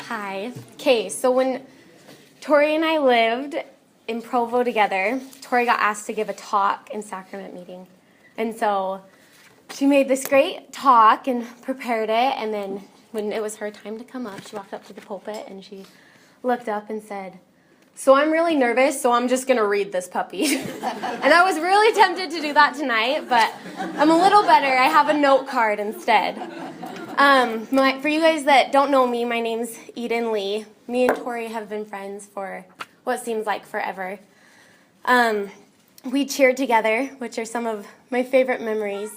Hi. Okay, so when Tori and I lived in Provo together, Tori got asked to give a talk in sacrament meeting. And so she made this great talk and prepared it, and then when it was her time to come up, she walked up to the pulpit and she looked up and said, "So I'm really nervous, so I'm just going to read this puppy." And I was really tempted to do that tonight, but I'm a little better. I have a note card instead. For you guys that don't know me, my name's Eden Lee. Me and Tori have been friends for what seems like forever. We cheered together, which are some of my favorite memories.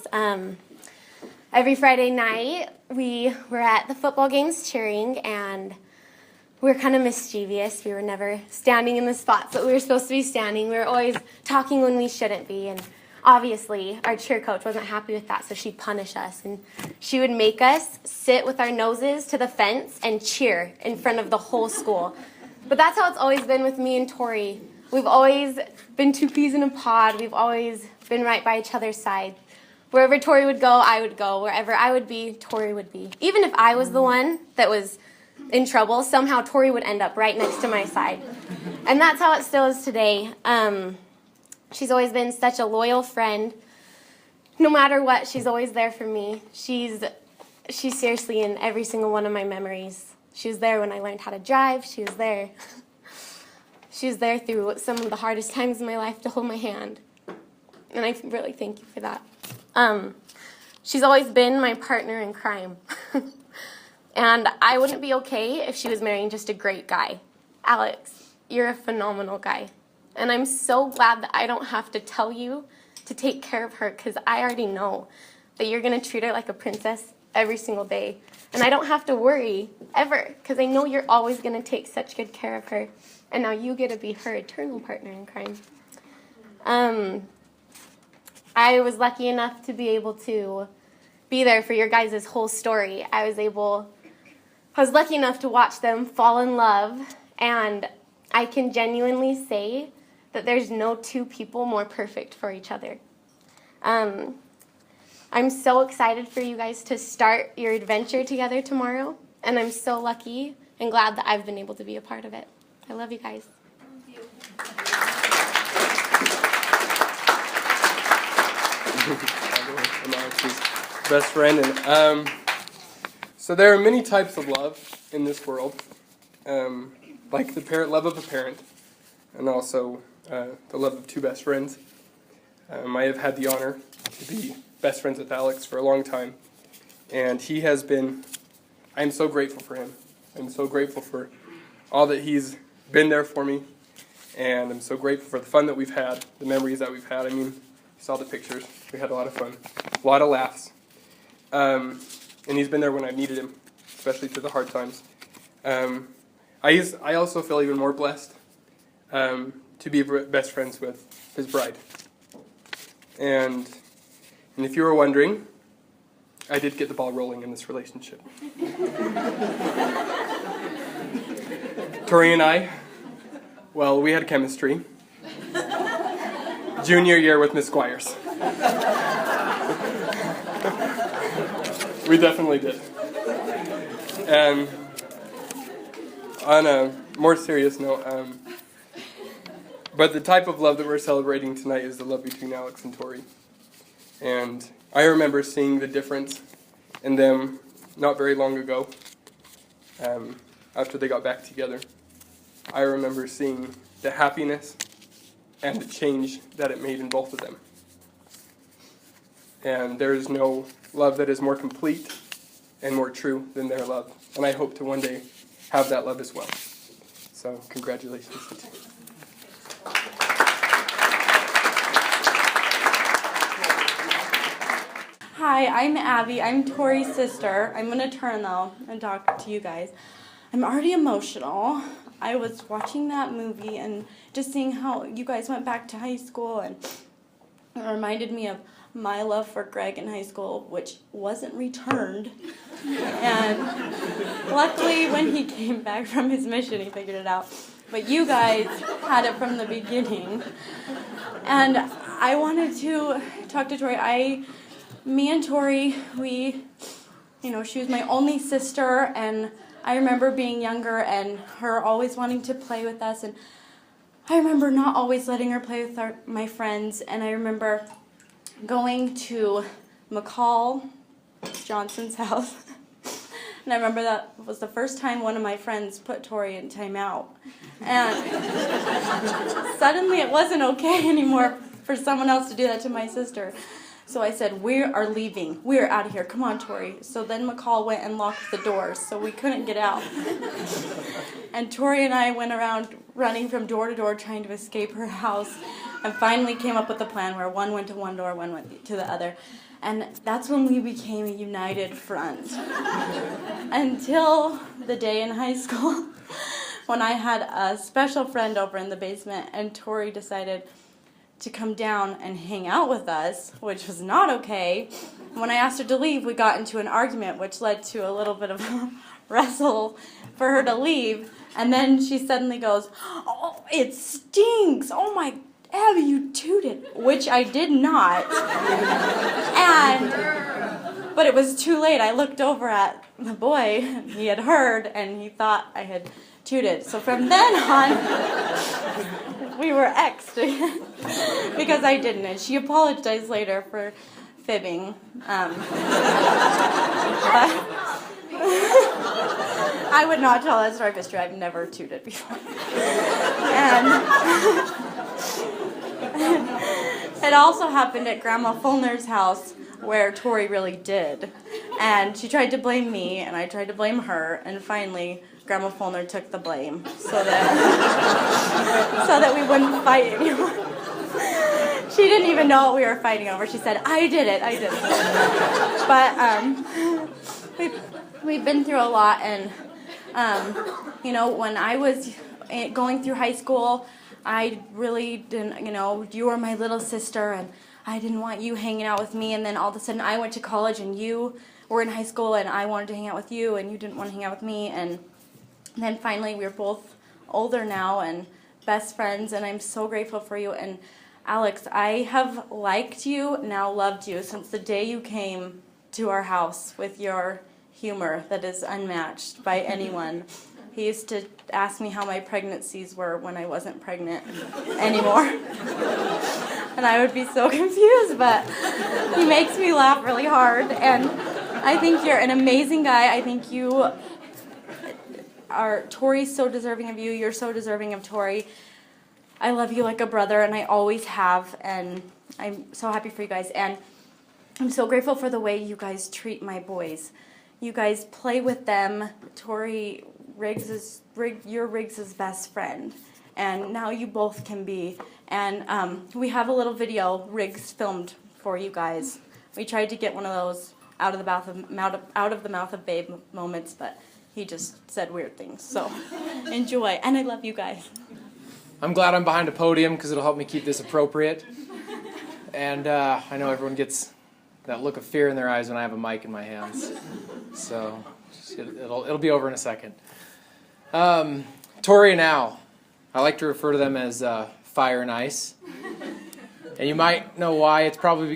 Every Friday night, we were at the football games cheering, and we were kind of mischievous. We were never standing in the spots that we were supposed to be standing. We were always talking when we shouldn't be, and obviously, our cheer coach wasn't happy with that, so she'd punish us. And she would make us sit with our noses to the fence and cheer in front of the whole school. But that's how it's always been with me and Tori. We've always been two peas in a pod. We've always been right by each other's side. Wherever Tori would go, I would go. Wherever I would be, Tori would be. Even if I was the one that was in trouble, somehow Tori would end up right next to my side. And that's how it still is today. She's always been such a loyal friend. No matter what, she's always there for me. She's seriously in every single one of my memories. She was there when I learned how to drive. She was there. She was there through some of the hardest times in my life to hold my hand. And I really thank you for that. She's always been my partner in crime. And I wouldn't be okay if she was marrying just a great guy. Alex, you're a phenomenal guy. And I'm so glad that I don't have to tell you to take care of her, because I already know that you're going to treat her like a princess every single day. And I don't have to worry ever, because I know you're always going to take such good care of her. And now you get to be her eternal partner in crime. I was lucky enough to be able to be there for your guys' whole story. I was lucky enough to watch them fall in love, and I can genuinely say that there's no two people more perfect for each other. I'm so excited for you guys to start your adventure together tomorrow, and I'm so lucky and glad that I've been able to be a part of it. I love you guys. Thank you. I'm Alex's best friend, and so there are many types of love in this world, like the parent love of a parent, and also the love of two best friends. I have had the honor to be best friends with Alex for a long time, and I'm so grateful for him. I'm so grateful for all that he's been there for me, and I'm so grateful for the fun that we've had, the memories that we've had. I mean, you saw the pictures. We had a lot of fun, a lot of laughs, and he's been there when I needed him, especially through the hard times. I also feel even more blessed to be best friends with his bride. And if you were wondering, I did get the ball rolling in this relationship. Tori and I, well, we had chemistry. Junior year with Miss Squires. We definitely did. And on a more serious note, but the type of love that we're celebrating tonight is the love between Alex and Tori. And I remember seeing the difference in them not very long ago, after they got back together. I remember seeing the happiness and the change that it made in both of them. And there is no love that is more complete and more true than their love. And I hope to one day have that love as well. So congratulations to you. Hi, I'm Abby. I'm Tori's sister. I'm going to turn, though, and talk to you guys. I'm already emotional. I was watching that movie and just seeing how you guys went back to high school, and it reminded me of my love for Greg in high school, which wasn't returned. And luckily, when he came back from his mission, he figured it out. But you guys had it from the beginning. And I wanted to talk to Tori. Me and Tori, we she was my only sister, and I remember being younger and her always wanting to play with us, and I remember not always letting her play with my friends, and I remember going to McCall Johnson's house, and I remember that was the first time one of my friends put Tori in timeout, and suddenly it wasn't okay anymore for someone else to do that to my sister. So I said, we are leaving. We are out of here. Come on, Tori. So then McCall went and locked the doors, so we couldn't get out. And Tori and I went around running from door to door trying to escape her house, and finally came up with a plan where one went to one door, one went to the other. And that's when we became a united front. Until the day in high school when I had a special friend over in the basement, and Tori decided to come down and hang out with us, which was not okay. When I asked her to leave, we got into an argument, which led to a little bit of a wrestle for her to leave. And then she suddenly goes, "Oh, it stinks. Oh my, Abby, you tooted," which I did not. But it was too late. I looked over at the boy, he had heard, and he thought I had tooted. So from then on, we were exed because I didn't, and she apologized later for fibbing. But I would not tell that story if it's true. I've never tooted before. And it also happened at Grandma Fulner's house, where Tori really did. And she tried to blame me, and I tried to blame her, and finally Grandma Fulner took the blame so that we wouldn't fight anymore. She didn't even know what we were fighting over. She said, I did it. But we've been through a lot, and when I was going through high school, I really didn't, you were my little sister, and I didn't want you hanging out with me, and then all of a sudden I went to college, and you were in high school, and I wanted to hang out with you, and you didn't want to hang out with me, and then finally we're both older now and best friends, and I'm so grateful for you. And Alex, I have liked you, now loved you, since the day you came to our house with your humor that is unmatched by anyone. He used to ask me how my pregnancies were when I wasn't pregnant anymore. And I would be so confused, but he makes me laugh really hard. And I think you're an amazing guy. I think Tori's so deserving of you. You're so deserving of Tori. I love you like a brother, and I always have. And I'm so happy for you guys. And I'm so grateful for the way you guys treat my boys. You guys play with them. Tori, you're Riggs' best friend, and now you both can be. And we have a little video Riggs filmed for you guys. We tried to get one of those out of the mouth of Babe moments, but he just said weird things. So enjoy, and I love you guys. I'm glad I'm behind a podium because it'll help me keep this appropriate. And I know everyone gets that look of fear in their eyes when I have a mic in my hands. So it'll be over in a second. Tori and Al, I like to refer to them as fire and ice. And you might know why.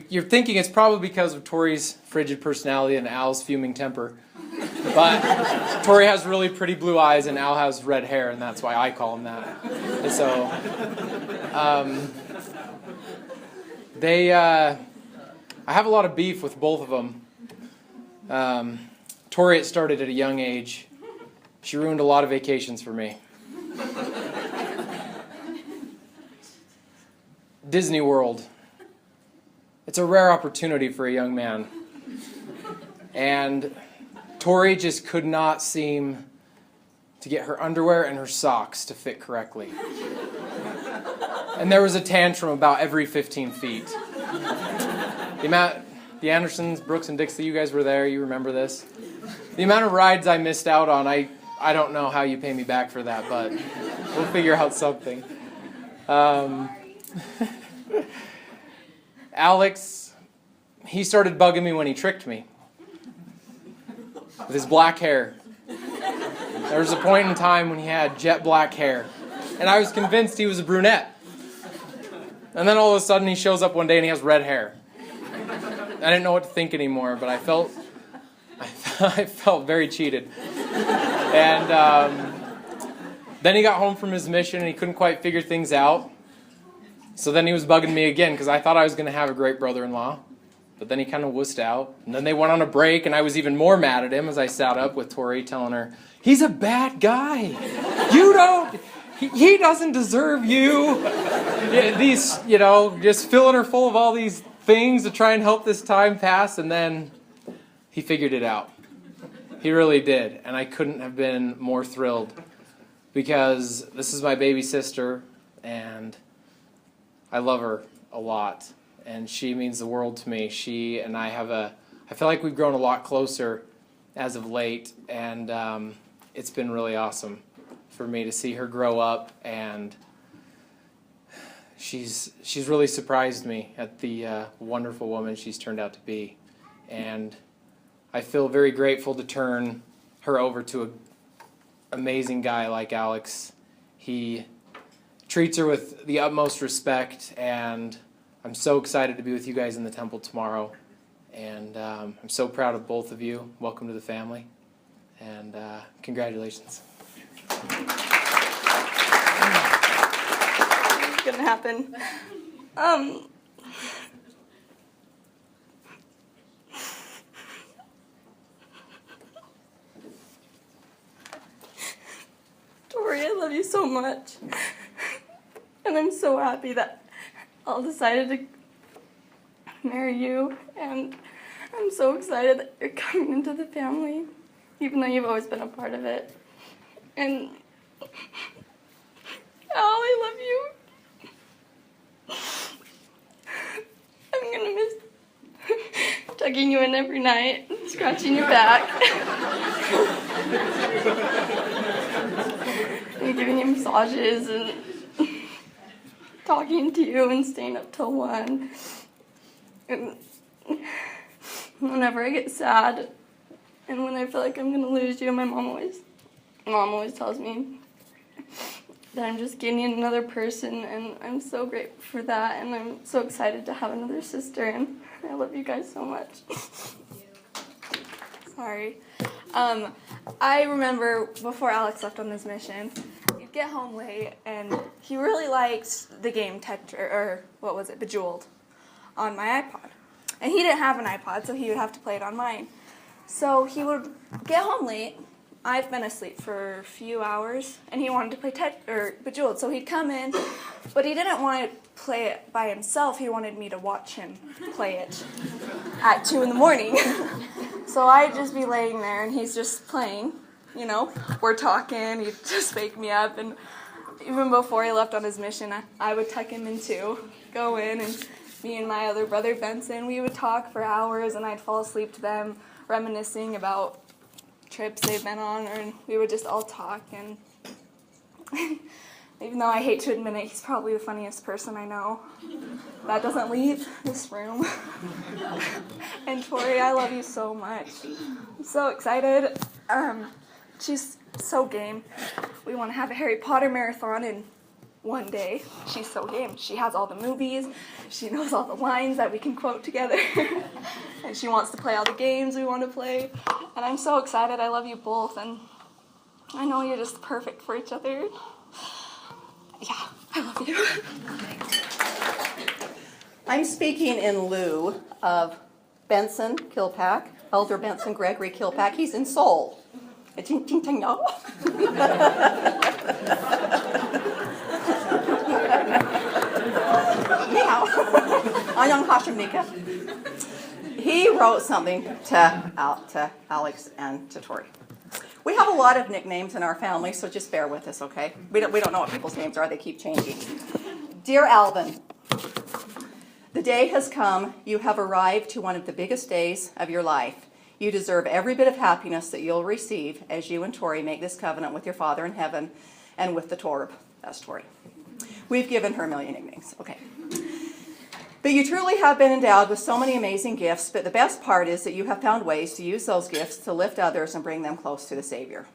You're thinking it's probably because of Tori's frigid personality and Al's fuming temper. But Tori has really pretty blue eyes and Al has red hair, and that's why I call him that. And so, I have a lot of beef with both of them. Tori, it started at a young age. She ruined a lot of vacations for me. Disney World. It's a rare opportunity for a young man. And Tori just could not seem to get her underwear and her socks to fit correctly. And there was a tantrum about every 15 feet. The Andersons, Brooks and Dixie, you guys were there, you remember this. The amount of rides I missed out on, I don't know how you pay me back for that, but we'll figure out something. Alex, he started bugging me when he tricked me with his black hair. There was a point in time when he had jet black hair, and I was convinced he was a brunette. And then all of a sudden he shows up one day and he has red hair. I didn't know what to think anymore, but I felt I felt very cheated. And then he got home from his mission and he couldn't quite figure things out. So then he was bugging me again because I thought I was going to have a great brother-in-law. But then he kind of wussed out. And then they went on a break and I was even more mad at him as I sat up with Tori telling her, he's a bad guy. You don't, he doesn't deserve you. These, just filling her full of all these things to try and help this time pass. And then he figured it out. He really did. And I couldn't have been more thrilled because this is my baby sister and I love her a lot, and she means the world to me. She and I I feel like we've grown a lot closer as of late, and it's been really awesome for me to see her grow up, and she's really surprised me at the wonderful woman she's turned out to be, and I feel very grateful to turn her over to an amazing guy like Alex. He treats her with the utmost respect, and I'm so excited to be with you guys in the temple tomorrow. And I'm so proud of both of you. Welcome to the family, and congratulations. It's gonna happen. Tori, I love you so much. And I'm so happy that Al decided to marry you. And I'm so excited that you're coming into the family, even though you've always been a part of it. And Al, I love you. I'm gonna miss tugging you in every night, scratching your back. And giving you massages and talking to you and staying up till 1. And whenever I get sad and when I feel like I'm gonna lose you, my mom always tells me that I'm just gaining another person, and I'm so grateful for that, and I'm so excited to have another sister, and I love you guys so much. Sorry. I remember before Alex left on his mission, he'd get home late, and he really liked the game Bejeweled, on my iPod. And he didn't have an iPod, so he would have to play it on mine. So he would get home late. I've been asleep for a few hours, and he wanted to play Bejeweled. So he'd come in, but he didn't want to play it by himself. He wanted me to watch him play it at 2 in the morning. So I'd just be laying there, and he's just playing, We're talking, he'd just wake me up, and even before he left on his mission, I would tuck him in too, go in, and me and my other brother, Benson, we would talk for hours, and I'd fall asleep to them, reminiscing about trips they've been on, and we would just all talk, and even though I hate to admit it, he's probably the funniest person I know. That doesn't leave this room. And Tori, I love you so much. I'm so excited. She's so game. We want to have a Harry Potter marathon in one day. She's so game. She has all the movies. She knows all the lines that we can quote together. And she wants to play all the games we want to play. And I'm so excited. I love you both. And I know you're just perfect for each other. Yeah, I love you. I'm speaking in lieu of Benson Kilpack, Elder Benson Gregory Kilpack. He's in Seoul. He wrote something to Alex and to Tori. We have a lot of nicknames in our family, so just bear with us, okay? We don't know what people's names are. They keep changing. Dear Alvin, the day has come. You have arrived to one of the biggest days of your life. You deserve every bit of happiness that you'll receive as you and Tori make this covenant with your Father in heaven and with the Torb. That's Tori. We've given her a million nicknames. Okay. But you truly have been endowed with so many amazing gifts, but the best part is that you have found ways to use those gifts to lift others and bring them close to the Savior.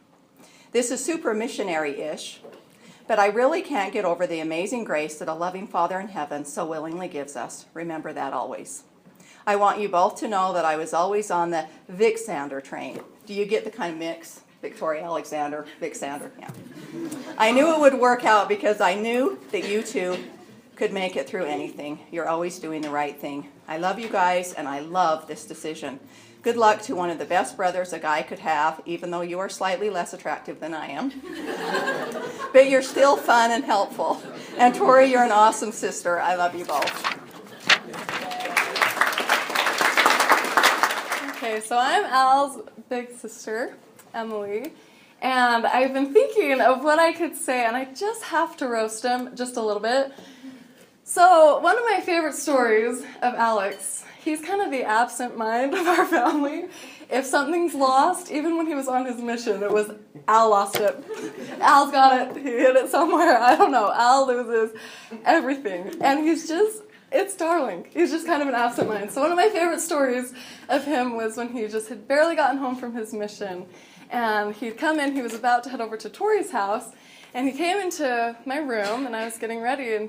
This is super missionary-ish, but I really can't get over the amazing grace that a loving Father in heaven so willingly gives us. Remember that always. I want you both to know that I was always on the Vixander train. Do you get the kind of mix? Victoria Alexander, Vixander, yeah. I knew it would work out because I knew that you two could make it through anything. You're always doing the right thing. I love you guys, and I love this decision. Good luck to one of the best brothers a guy could have, even though you are slightly less attractive than I am. But you're still fun and helpful. And Tori, you're an awesome sister. I love you both. Okay, so I'm Al's big sister, Emily, and I've been thinking of what I could say, and I just have to roast him just a little bit. So one of my favorite stories of Alex, he's kind of the absent mind of our family. If something's lost, even when he was on his mission, it was Al lost it. Al's got it. He hid it somewhere. I don't know. Al loses everything. And it's darling. He's just kind of an absent mind. So one of my favorite stories of him was when he just had barely gotten home from his mission. And he'd come in, he was about to head over to Tori's house, and he came into my room, and I was getting ready, and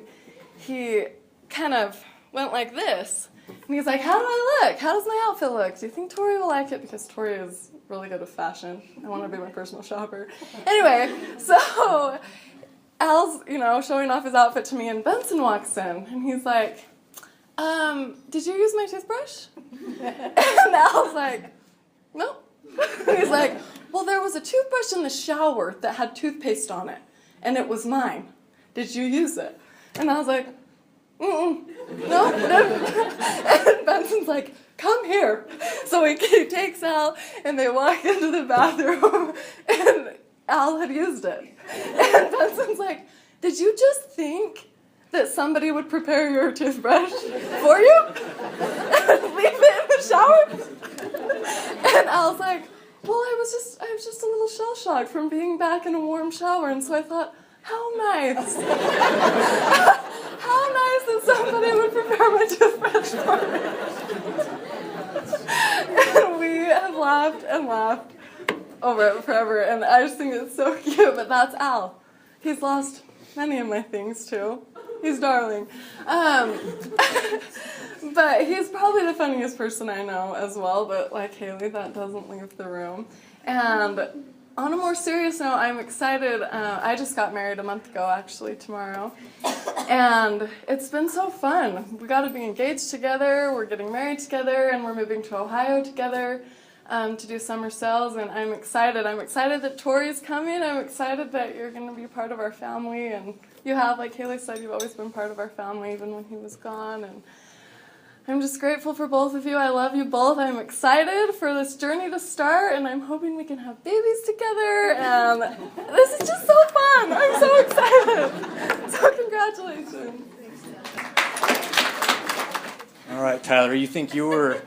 he kind of went like this. And he's like, how do I look? How does my outfit look? Do you think Tori will like it? Because Tori is really good with fashion. I want to be my personal shopper. Anyway, so Al's, showing off his outfit to me, and Benson walks in, and he's like, did you use my toothbrush? And Al's like, no. He's like, well, there was a toothbrush in the shower that had toothpaste on it, and it was mine. Did you use it? And I was like, no. And Benson's like, come here. So he takes Al, and they walk into the bathroom, and Al had used it. And Benson's like, did you just think that somebody would prepare your toothbrush for you? And leave it in the shower? And Al's like, well, I was just a little shell-shocked from being back in a warm shower, and so I thought, how nice. How nice that somebody would prepare my toothbrush for me. And we have laughed and laughed over it forever, and I just think it's so cute, but that's Al. He's lost many of my things, too. He's darling. But he's probably the funniest person I know as well, but like Haley, that doesn't leave the room. And on a more serious note, I'm excited. I just got married a month ago, actually, tomorrow. And it's been so fun. We got to be engaged together, we're getting married together, and we're moving to Ohio together to do summer sales, and I'm excited. I'm excited that Tori's coming. I'm excited that you're going to be part of our family, and you have, like Haley said, you've always been part of our family, even when he was gone, and I'm just grateful for both of you. I love you both. I'm excited for this journey to start, and I'm hoping we can have babies together, and this is just so fun. I'm so excited. So congratulations. All right, Tyler, you think you were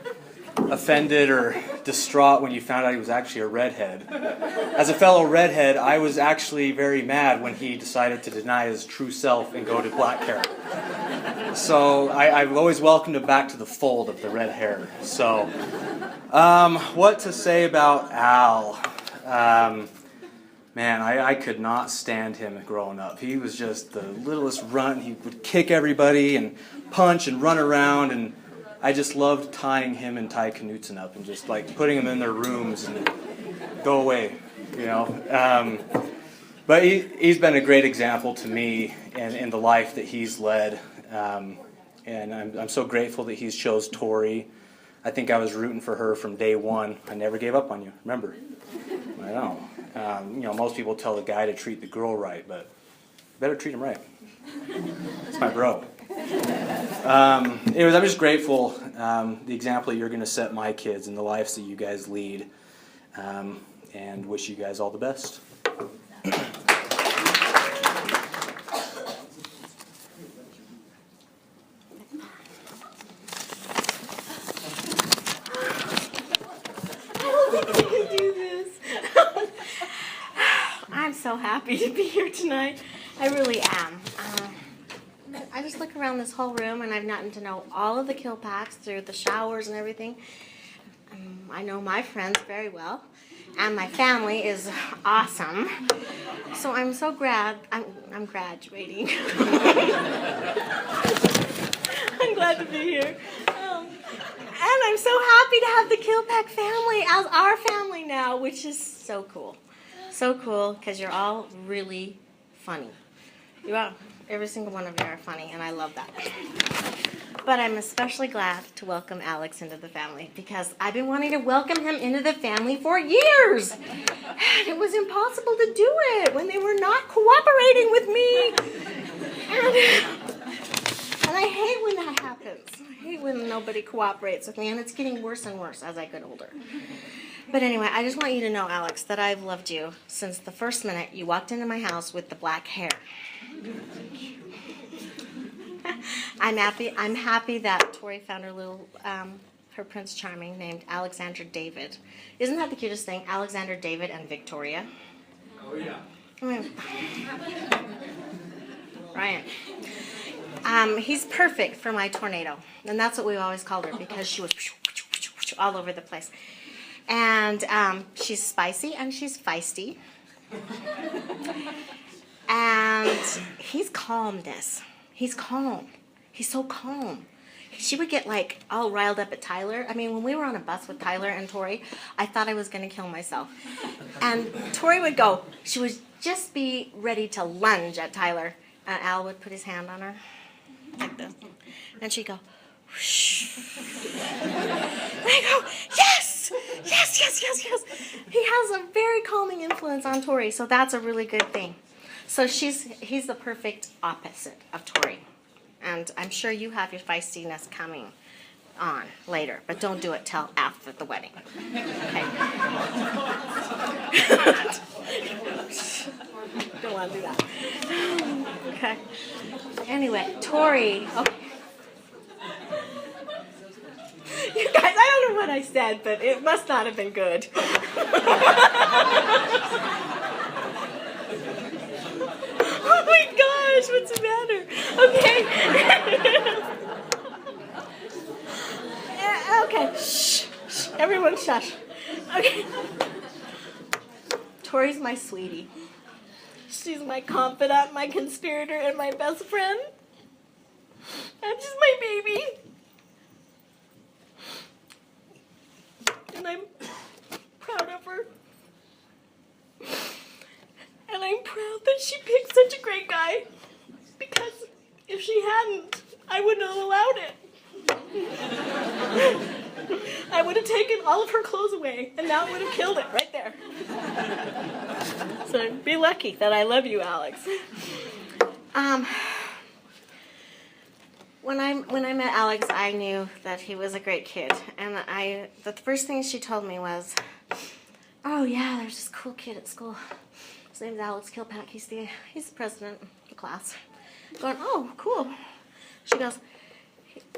offended or distraught when you found out he was actually a redhead. As a fellow redhead, I was actually very mad when he decided to deny his true self and go to black hair. So I've always welcomed him back to the fold of the red hair. So, what to say about Al? Man, I could not stand him growing up. He was just the littlest runt. He would kick everybody and punch and run around, and I just loved tying him and Ty Knutson up and just like putting them in their rooms and go away, you know. But he's been a great example to me in the life that he's led, and I'm so grateful that he's chose Tori. I think I was rooting for her from day one. I never gave up on you. Remember? I know. You know, most people tell the guy to treat the girl right, but better treat him right. It's my bro. Anyways, I'm just grateful the example that you're going to set my kids and the lives that you guys lead, and wish you guys all the best. I'm so happy to be here tonight. I really am. I just look around this whole room and I've gotten to know all of the Kilpacks through the showers and everything. I know my friends very well, and my family is awesome. So I'm so glad I'm graduating. I'm glad to be here. And I'm so happy to have the Kilpack family as our family now, which is so cool. So cool, because you're all really funny. You are. Every single one of you are funny, and I love that. But I'm especially glad to welcome Alex into the family, because I've been wanting to welcome him into the family for years. And it was impossible to do it when they were not cooperating with me. And I hate when that happens. I hate when nobody cooperates with me, and it's getting worse and worse as I get older. But anyway, I just want you to know, Alex, that I've loved you since the first minute you walked into my house with the black hair. I'm happy that Tori found her little, her Prince Charming named Alexander David. Isn't that the cutest thing? Alexander David and Victoria. Oh, yeah. I mean, Ryan. He's perfect for my tornado. And that's what we've always called her, because she was all over the place. And she's spicy and she's feisty. And he's calmness. He's calm. He's so calm. She would get like all riled up at Tyler. I mean, when we were on a bus with Tyler and Tori, I thought I was going to kill myself. And Tori would go, she would just be ready to lunge at Tyler. And Al would put his hand on her like this. And she'd go, whoosh. And I go, yes, yes, yes, yes, yes. He has a very calming influence on Tori, so that's a really good thing. So he's the perfect opposite of Tori. And I'm sure you have your feistiness coming on later, but don't do it till after the wedding. Okay? Don't want to do that. Okay. Anyway, Tori. Okay. You guys, I don't know what I said, but it must not have been good. Oh my gosh, what's the matter? Okay. Okay, shh, shh, everyone shush. Okay. Tori's my sweetie. She's my confidant, my conspirator, and my best friend. And she's my baby. And I'm proud of her. And I'm proud that she picked such a great guy, because if she hadn't, I wouldn't have allowed it. I would have taken all of her clothes away, and now it would have killed it right there. So be lucky that I love you, Alex. When I met Alex, I knew that he was a great kid, and the first thing she told me was, "Oh yeah, there's this cool kid at school. His name's Alex Kilpack. He's the president of the class." Going, "Oh, cool." She goes,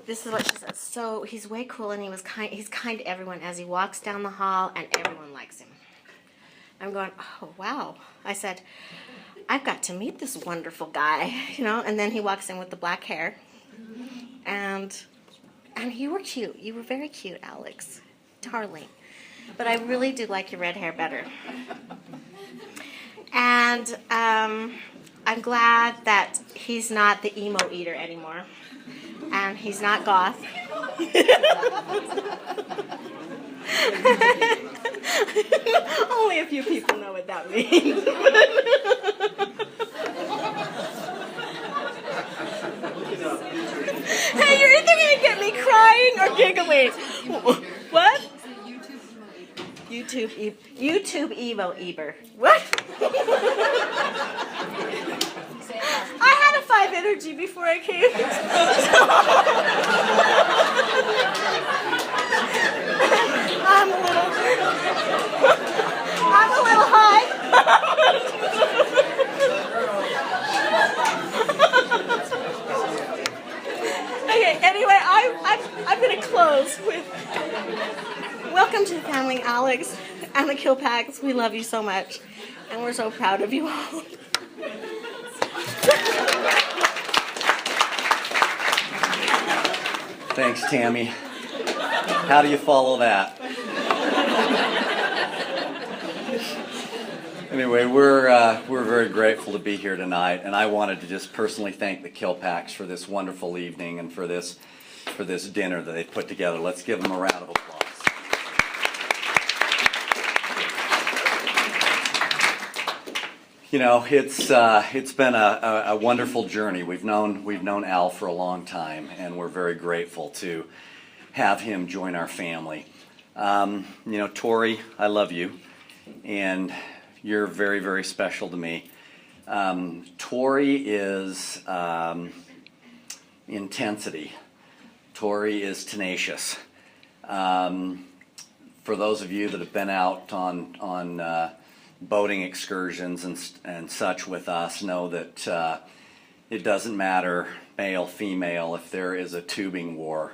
this is what she says. "So he's way cool, and he's kind to everyone as he walks down the hall, and everyone likes him." I'm going, "Oh wow." I said, "I've got to meet this wonderful guy, you know." And then he walks in with the black hair, and you were cute. You were very cute, Alex, darling. But I really do like your red hair better. And I'm glad that he's not the emo eater anymore. And he's not goth. Only a few people know what that means. Hey, you're either going to get me crying or giggling. What? YouTube Evo Eber. What? I had a 5 energy before I came. I'm a little high. Okay, anyway, I'm going to close with welcome to the family, Alex and the Kilpacks. We love you so much, and we're so proud of you all. Thanks, Tammy. How do you follow that? Anyway, we're very grateful to be here tonight, and I wanted to just personally thank the Kilpacks for this wonderful evening and for this for this dinner that they've put together. Let's give them a round of applause. You know, it's been a wonderful journey. We've known Al for a long time, and we're very grateful to have him join our family. You know, Tori, I love you, and you're very, very special to me. Tori is intensity. Tori is tenacious. For those of you that have been out on boating excursions and such with us, know that it doesn't matter male, female. If there is a tubing war,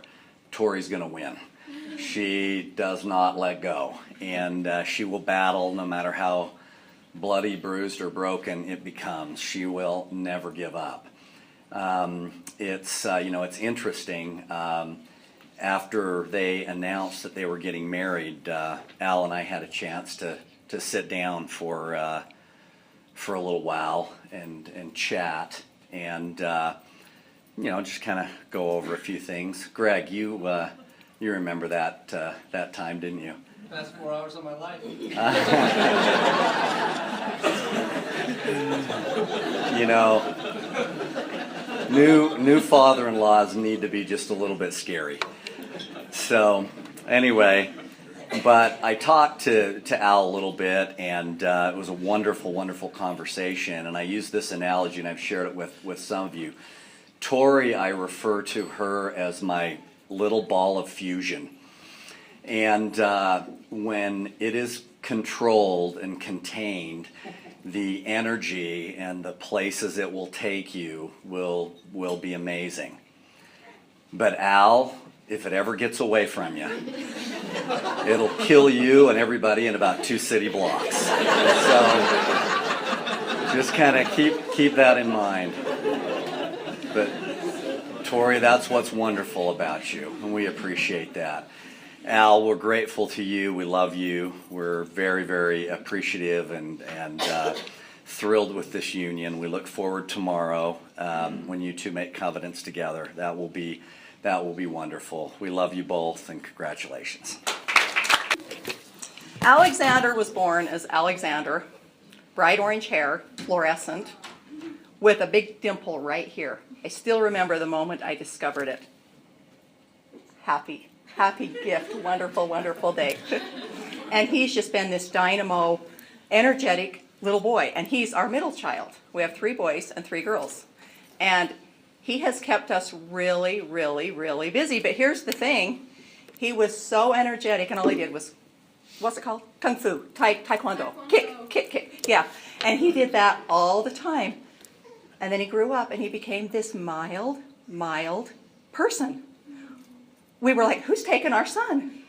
Tori's going to win. She does not let go, and she will battle no matter how bloody, bruised, or broken it becomes. She will never give up. It's interesting. After they announced that they were getting married, Al and I had a chance to sit down for a little while and chat and just kind of go over a few things. Greg, you remember that time, didn't you? Best 4 hours of my life. You know, new father-in-laws need to be just a little bit scary. So anyway, but I talked to Al a little bit, and it was a wonderful, wonderful conversation. And I use this analogy, and I've shared it with some of you. Tori, I refer to her as my little ball of fusion. And when it is controlled and contained, the energy and the places it will take you will be amazing. But Al, if it ever gets away from you, it'll kill you and everybody in about 2 city blocks. So just kind of keep that in mind. But Tori, that's what's wonderful about you, and we appreciate that. Al, we're grateful to you. We love you. We're very, very appreciative and thrilled with this union. We look forward tomorrow when you two make covenants together. That will be wonderful. We love you both, and congratulations. Alexander was born as Alexander, bright orange hair, fluorescent, with a big dimple right here. I still remember the moment I discovered it. Happy gift, wonderful, wonderful day. And he's just been this dynamo, energetic little boy, and he's our middle child. We have 3 boys and 3 girls. And he has kept us really, really, really busy. But here's the thing, he was so energetic, and all he did was, what's it called? Kung Fu, Taekwondo, kick, yeah. And he did that all the time. And then he grew up, and he became this mild person. We were like, who's taken our son?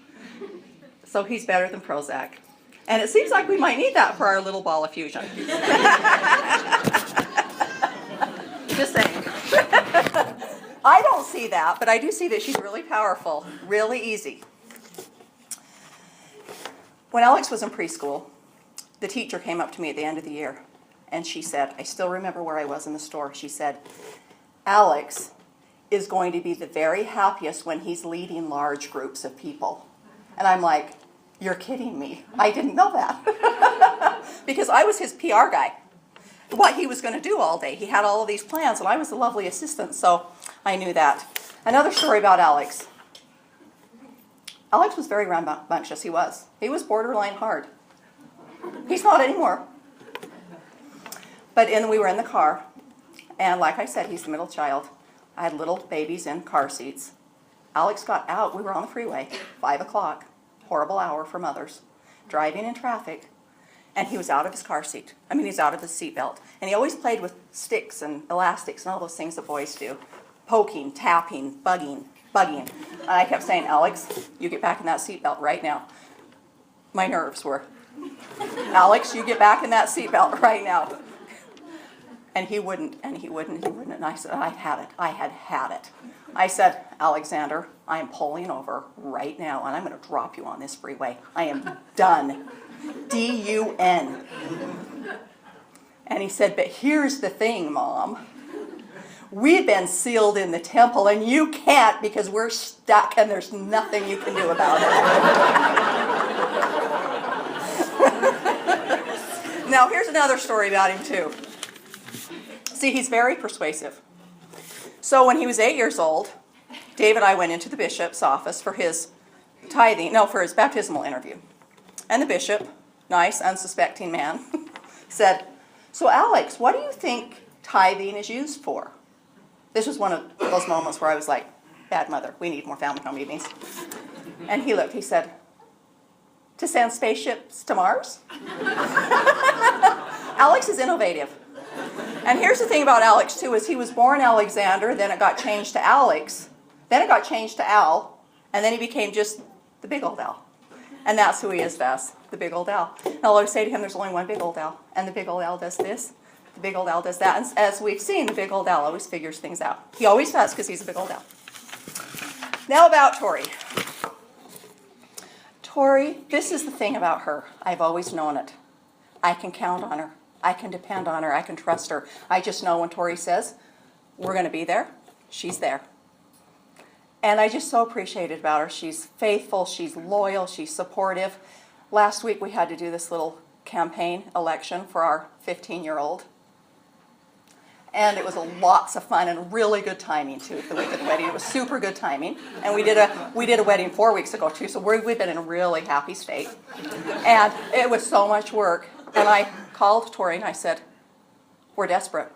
So he's better than Prozac. And it seems like we might need that for our little ball of fusion. Just saying. I don't see that, but I do see that she's really powerful, really easy. When Alex was in preschool, the teacher came up to me at the end of the year, and she said, I still remember where I was in the store. She said, Alex is going to be the very happiest when he's leading large groups of people. And I'm like, you're kidding me. I didn't know that. Because I was his PR guy. What he was going to do all day. He had all of these plans, and I was the lovely assistant, so I knew that. Another story about Alex. Alex was very rambunctious. He was. He was borderline hard. He's not anymore. But we were in the car, and like I said, he's the middle child. I had little babies in car seats. Alex got out. We were on the freeway, 5 o'clock, horrible hour for mothers, driving in traffic, and he was out of his car seat. I mean, he's out of his seatbelt. And he always played with sticks and elastics and all those things that boys do, poking, tapping, bugging. And I kept saying, Alex, you get back in that seatbelt right now. My nerves were, Alex, you get back in that seatbelt right now. And he wouldn't, and he wouldn't. And I said, I had it. I said, Alexander, I am pulling over right now, and I'm going to drop you on this freeway. I am done. D-U-N. And he said, but here's the thing, Mom. we've been sealed in the temple and you can't because we're stuck and there's nothing you can do about it. Now, here's another story about him, too. See, he's very persuasive. So when he was 8 years old, Dave and I went into the bishop's office for his for his baptismal interview. And the bishop, nice, unsuspecting man, said, "So Alex, what do you think tithing is used for?" This was one of those moments where I was like, bad mother, we need more family home evenings. And he looked, he said, "To send spaceships to Mars?" Alex is innovative. And here's the thing about Alex, too, is he was born Alexander, then it got changed to Alex, then it got changed to Al, and then he became just the big old Al. And that's who he is, Bess, the big old Al. And I'll always say to him, there's only one big old Al, and the big old Al does this, the big old Al does that. And as we've seen, the big old Al always figures things out. He always does, because he's a big old Al. Now about Tori. Tori, this is the thing about her. I've always known it. I can count on her. I can depend on her. I can trust her. I just know when Tori says, we're going to be there, she's there. And I just so appreciate it about her. She's faithful, she's loyal, she's supportive. Last week we had to do this little campaign election for our 15-year-old. And it was lots of fun and really good timing, too, the week of the wedding. It was super good timing. And we did a wedding 4 weeks ago, too, so we've been in a really happy state. And it was so much work. And I called Tori and I said, we're desperate.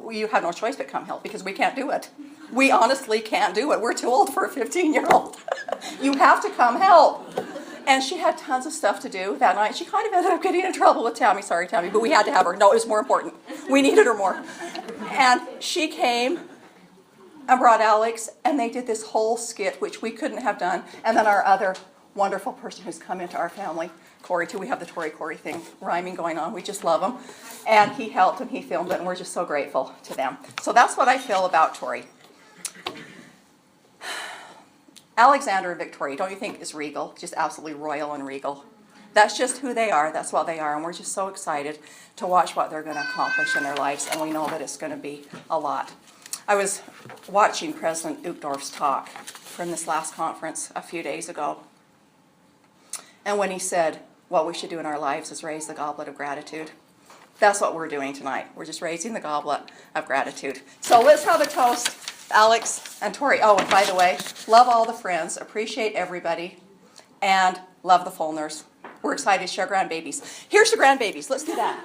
You have no choice but come help because we can't do it. We honestly can't do it. We're too old for a 15-year-old. You have to come help. And she had tons of stuff to do that night. She kind of ended up getting in trouble with Tammy. Sorry, Tammy, but we had to have her. No, it was more important. We needed her more. And she came and brought Alex, and they did this whole skit, which we couldn't have done. And then our other wonderful person who's come into our family, Corey, too. We have the Tori thing rhyming going on. We just love him. And he helped and he filmed it, and we're just so grateful to them. So that's what I feel about Tori. Alexander and Victoria, don't you think is regal? Just absolutely royal and regal. That's just who they are. That's what they are. And we're just so excited to watch what they're going to accomplish in their lives. And we know that it's going to be a lot. I was watching President Uchtdorf's talk from this last conference a few days ago. And when he said, what we should do in our lives is raise the goblet of gratitude. That's what we're doing tonight. We're just raising the goblet of gratitude. So let's have a toast, Alex and Tori. Oh, and by the way, love all the friends, appreciate everybody, and love the Fulners. We're excited to share grandbabies. Here's the grandbabies. Let's do that.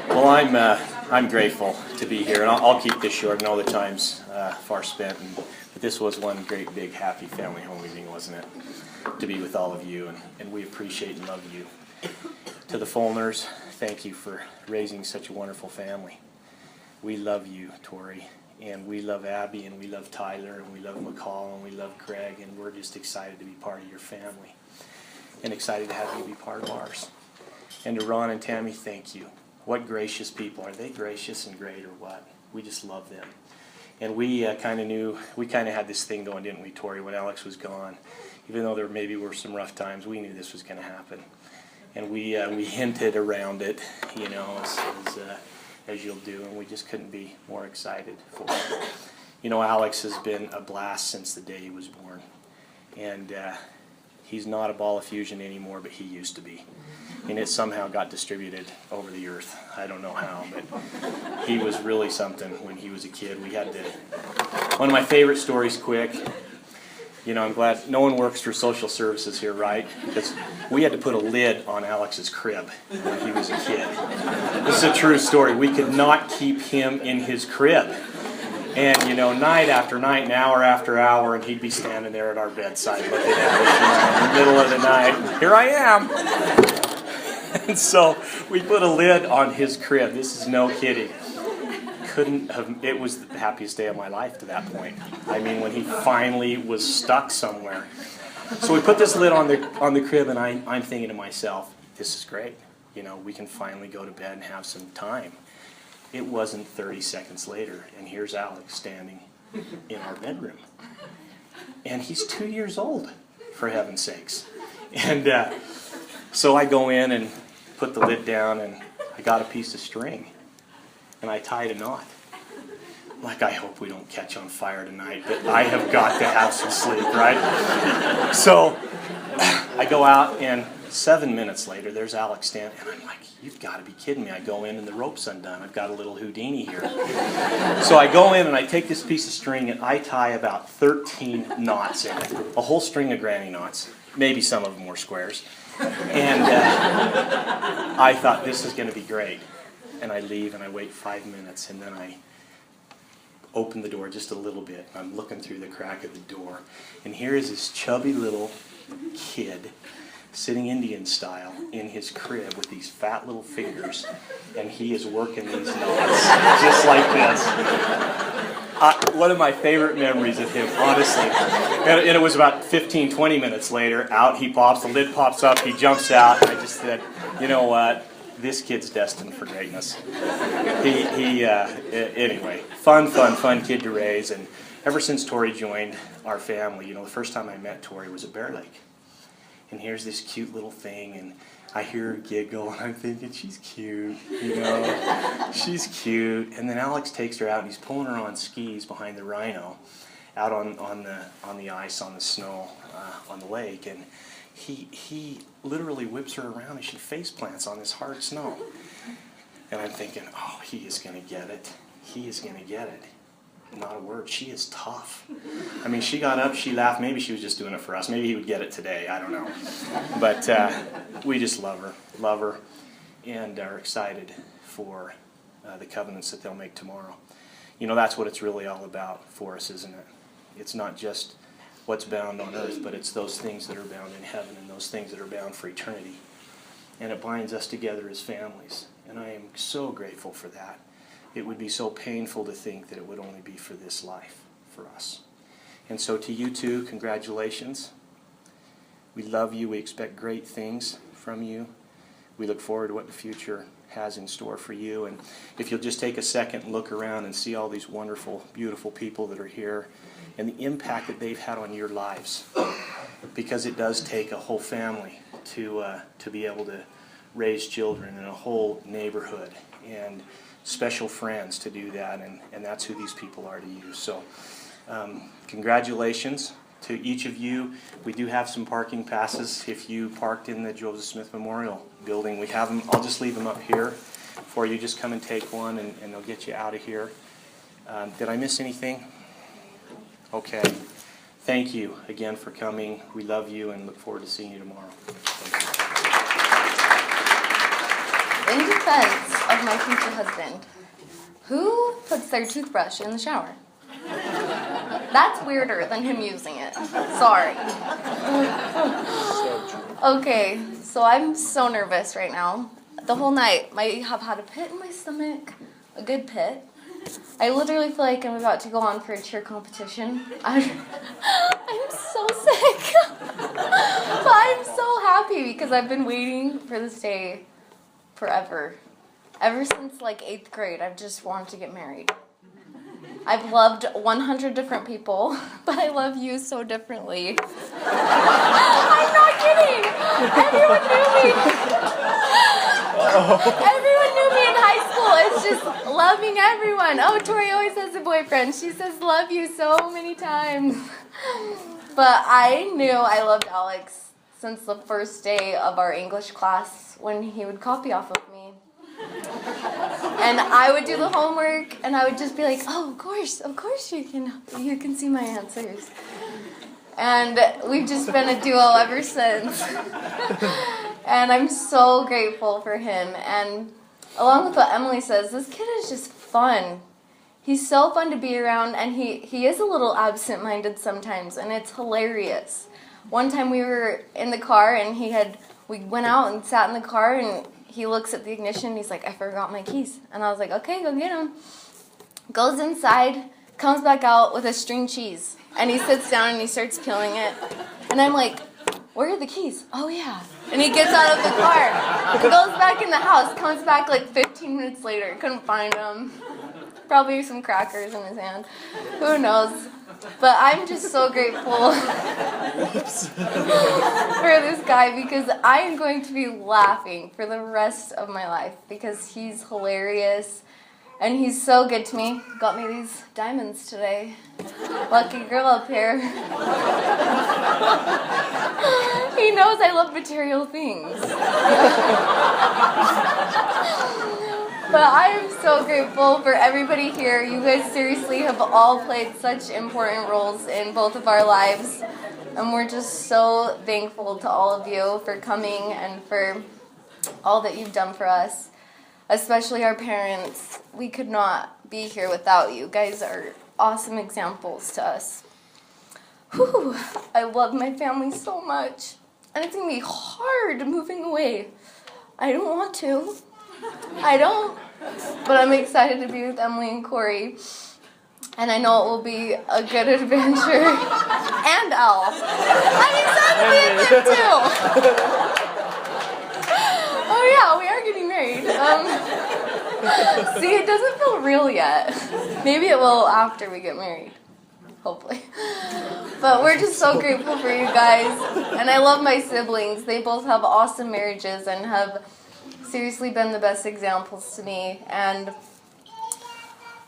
Well, I'm grateful to be here, and I'll keep this short. I know the time's far spent, but this was one great, big, happy family home evening, wasn't it? To be with all of you, and we appreciate and love you. To the Fulners, thank you for raising such a wonderful family. We love you, Tori, and we love Abby, and we love Tyler, and we love McCall, and we love Craig, and we're just excited to be part of your family, and excited to have you be part of ours. And to Ron and Tammy, thank you. What gracious people. Are they gracious and great or what? We just love them. And we kind of had this thing going, didn't we, Tori, when Alex was gone? Even though there maybe were some rough times, we knew this was going to happen. And we hinted around it, you know, as you'll do, and we just couldn't be more excited for it. You know, Alex has been a blast since the day he was born. And he's not a ball of fusion anymore, but he used to be. And it somehow got distributed over the earth. I don't know how, but he was really something when he was a kid. We had to, one of my favorite stories, quick, you know, I'm glad no one works for social services here, right? Because we had to put a lid on Alex's crib when he was a kid. This is a true story. We could not keep him in his crib. And, you know, night after night and hour after hour, and he'd be standing there at our bedside looking at us, in the middle of the night. Here I am. And so we put a lid on his crib. This is no kidding. It was the happiest day of my life to that point. I mean, when he finally was stuck somewhere. So we put this lid on the crib, and I'm thinking to myself, this is great. You know, we can finally go to bed and have some time. It wasn't 30 seconds later, and here's Alex standing in our bedroom. And he's 2 years old, for heaven's sakes. And so I go in and put the lid down, and I got a piece of string, and I tied a knot. Like, I hope we don't catch on fire tonight, but I have got to have some sleep, right? So I go out, and 7 minutes later, there's Alex standing, and I'm like, you've got to be kidding me. I go in, and the rope's undone. I've got a little Houdini here. So I go in, and I take this piece of string, and I tie about 13 knots in it. A whole string of granny knots. Maybe some of them were squares. And I thought, this is going to be great. And I leave, and I wait 5 minutes, and then I open the door just a little bit. I'm looking through the crack of the door, and here is this chubby little kid sitting Indian style in his crib with these fat little fingers, and he is working these knots just like this. One of my favorite memories of him, honestly. And it was about 15, 20 minutes later. Out he pops, the lid pops up, he jumps out, and I just said, you know what? This kid's destined for greatness. Anyway, fun kid to raise. And ever since Tori joined our family, you know, the first time I met Tori was at Bear Lake. And here's this cute little thing, and I hear her giggle, and I'm thinking, she's cute, you know, she's cute. And then Alex takes her out, and he's pulling her on skis behind the Rhino, out on the ice, on the snow, on the lake, and he literally whips her around, and she face plants on this hard snow. And I'm thinking, oh, he is going to get it. He is going to get it. Not a word. She is tough. I mean, she got up, she laughed. Maybe she was just doing it for us. Maybe he would get it today. I don't know. But we just love her, and are excited for the covenants that they'll make tomorrow. You know, that's what it's really all about for us, isn't it? It's not just what's bound on earth, but it's those things that are bound in heaven and those things that are bound for eternity. And it binds us together as families. And I am so grateful for that. It would be so painful to think that it would only be for this life, for us. And so to you too, congratulations. We love you. We expect great things from you. We look forward to what the future has in store for you. And if you'll just take a second and look around and see all these wonderful, beautiful people that are here and the impact that they've had on your lives. Because it does take a whole family to be able to raise children in a whole neighborhood and special friends to do that, and that's who these people are to you. So congratulations to each of you. We do have some parking passes if you parked in the Joseph Smith Memorial Building. We have them. I'll just leave them up here for you. Just come and take one, and they'll get you out of here. Did I miss anything? Okay. Thank you again for coming. We love you and look forward to seeing you tomorrow. In defense of my future husband, who puts their toothbrush in the shower? That's weirder than him using it. Sorry. Okay, so I'm so nervous right now. The whole night, I have had a pit in my stomach, a good pit. I literally feel like I'm about to go on for a cheer competition. I'm so sick. But I'm so happy because I've been waiting for this day forever. Ever since like 8th grade, I've just wanted to get married. I've loved 100 different people, but I love you so differently. I'm not kidding. Everyone knew me. Everyone knew me in high school. It's just loving everyone. Oh, Tori always has a boyfriend. She says love you so many times. But I knew I loved Alex since the first day of our English class when he would copy off of me. And I would do the homework, and I would just be like, oh, of course you can see my answers. And we've just been a duo ever since. And I'm so grateful for him. And along with what Emily says, this kid is just fun. He's so fun to be around, and he is a little absent-minded sometimes, and it's hilarious. One time we were in the car, and we went out and sat in the car, and he looks at the ignition, and he's like, I forgot my keys. And I was like, okay, go get them. Goes inside, comes back out with a string cheese. And he sits down and he starts peeling it. And I'm like, where are the keys? Oh, yeah. And he gets out of the car. Goes back in the house, comes back like 15 minutes later, couldn't find him. Probably some crackers in his hand. Who knows? But I'm just so grateful for this guy because I am going to be laughing for the rest of my life because he's hilarious and he's so good to me. Got me these diamonds today. Lucky girl up here. He knows I love material things. But I am so grateful for everybody here. You guys seriously have all played such important roles in both of our lives. And we're just so thankful to all of you for coming and for all that you've done for us. Especially our parents. We could not be here without you. You guys are awesome examples to us. Whew, I love my family so much. And it's going to be hard moving away. I don't want to. I don't. But I'm excited to be with Emily and Corey. And I know it will be a good adventure. And Al. I'm excited to be with him too. Oh yeah, we are getting married. See, it doesn't feel real yet. Maybe it will after we get married. Hopefully. But we're just so grateful for you guys. And I love my siblings. They both have awesome marriages and have seriously been the best examples to me. And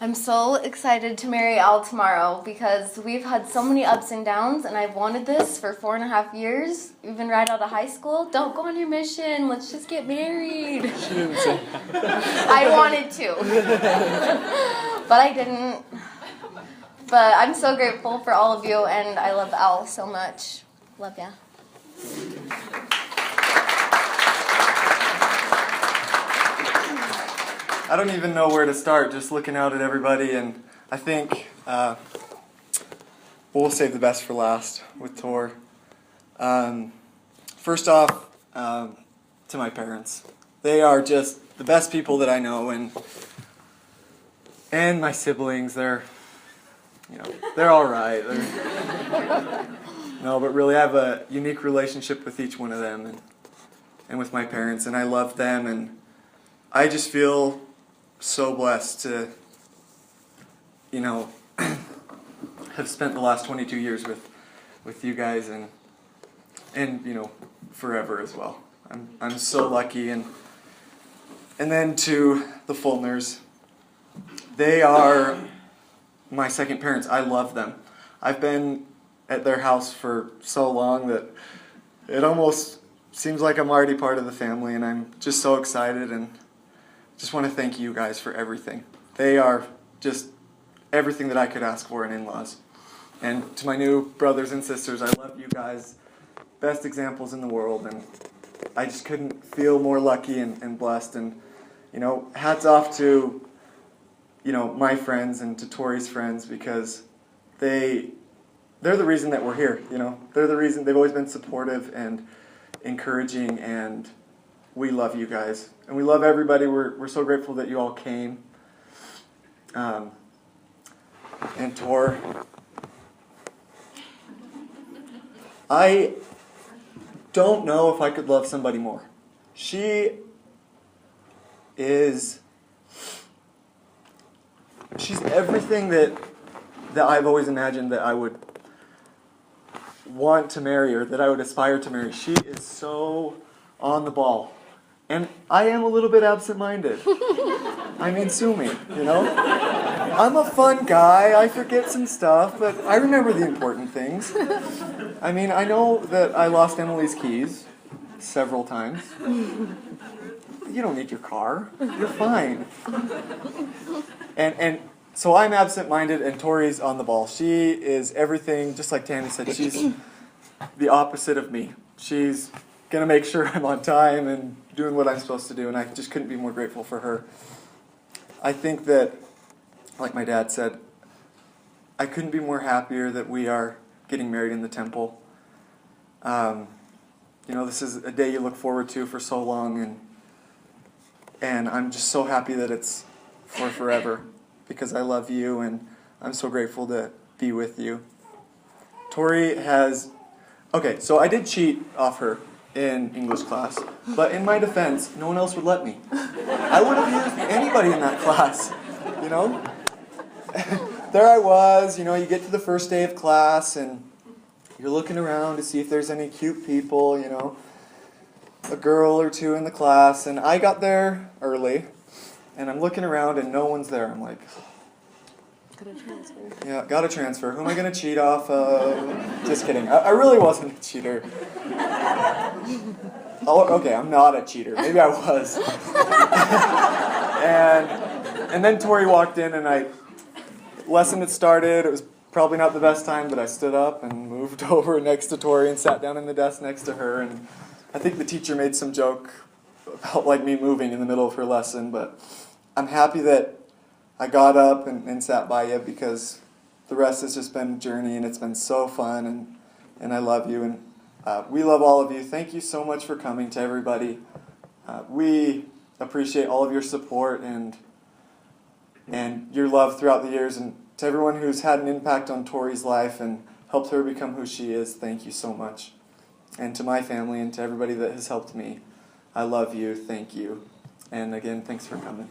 I'm so excited to marry Al tomorrow because we've had so many ups and downs and I've wanted this for 4.5 years, even right out of high school. Don't go on your mission, let's just get married. She didn't say that. I wanted to, but I didn't. But I'm so grateful for all of you and I love Al so much. Love ya. I don't even know where to start just looking out at everybody, and I think we'll save the best for last with Tor. First off, to my parents. They are just the best people that I know, and my siblings, they're all right. No, but really I have a unique relationship with each one of them and with my parents, and I love them, and I just feel so blessed to, have spent the last 22 years with you guys and forever as well. I'm so lucky, and then to the Fulners, they are my second parents. I love them. I've been at their house for so long that it almost seems like I'm already part of the family, and I'm just so excited and just want to thank you guys for everything. They are just everything that I could ask for in in-laws. And to my new brothers and sisters, I love you guys. Best examples in the world. And I just couldn't feel more lucky and blessed. And, hats off to, my friends and to Tori's friends because they're the reason that we're here. They're the reason. They've always been supportive and encouraging, and we love you guys. And we love everybody. We're so grateful that you all came. And Tor, I don't know if I could love somebody more. She's everything that I've always imagined that I would want to marry or that I would aspire to marry. She is so on the ball. And I am a little bit absent-minded. I mean, sue me, I'm a fun guy. I forget some stuff, but I remember the important things. I mean, I know that I lost Emily's keys several times. You don't need your car. You're fine. And so I'm absent-minded, and Tori's on the ball. She is everything, just like Tammy said, she's the opposite of me. She's going to make sure I'm on time and doing what I'm supposed to do, and I just couldn't be more grateful for her. I think that, like my dad said, I couldn't be more happier that we are getting married in the temple. This is a day you look forward to for so long, and I'm just so happy that it's for forever because I love you, and I'm so grateful to be with you. Tori has... Okay, so I did cheat off her in English class. But in my defense, no one else would let me. I would have used anybody in that class, you know? There I was, you know, you get to the first day of class and you're looking around to see if there's any cute people, you know, a girl or two in the class, and I got there early, and I'm looking around and no one's there. I'm like, yeah, got to transfer. Who am I going to cheat off of? Just kidding. I really wasn't a cheater. Oh, okay, I'm not a cheater. Maybe I was. and then Tori walked in, and lesson had started. It was probably not the best time, but I stood up and moved over next to Tori and sat down in the desk next to her. And I think the teacher made some joke about like me moving in the middle of her lesson, but I'm happy that I got up and sat by you, because the rest has just been a journey, and it's been so fun, and I love you, and we love all of you. Thank you so much for coming, to everybody. We appreciate all of your support and your love throughout the years, and to everyone who's had an impact on Tori's life and helped her become who she is, thank you so much. And to my family and to everybody that has helped me, I love you, thank you. And again, thanks for coming.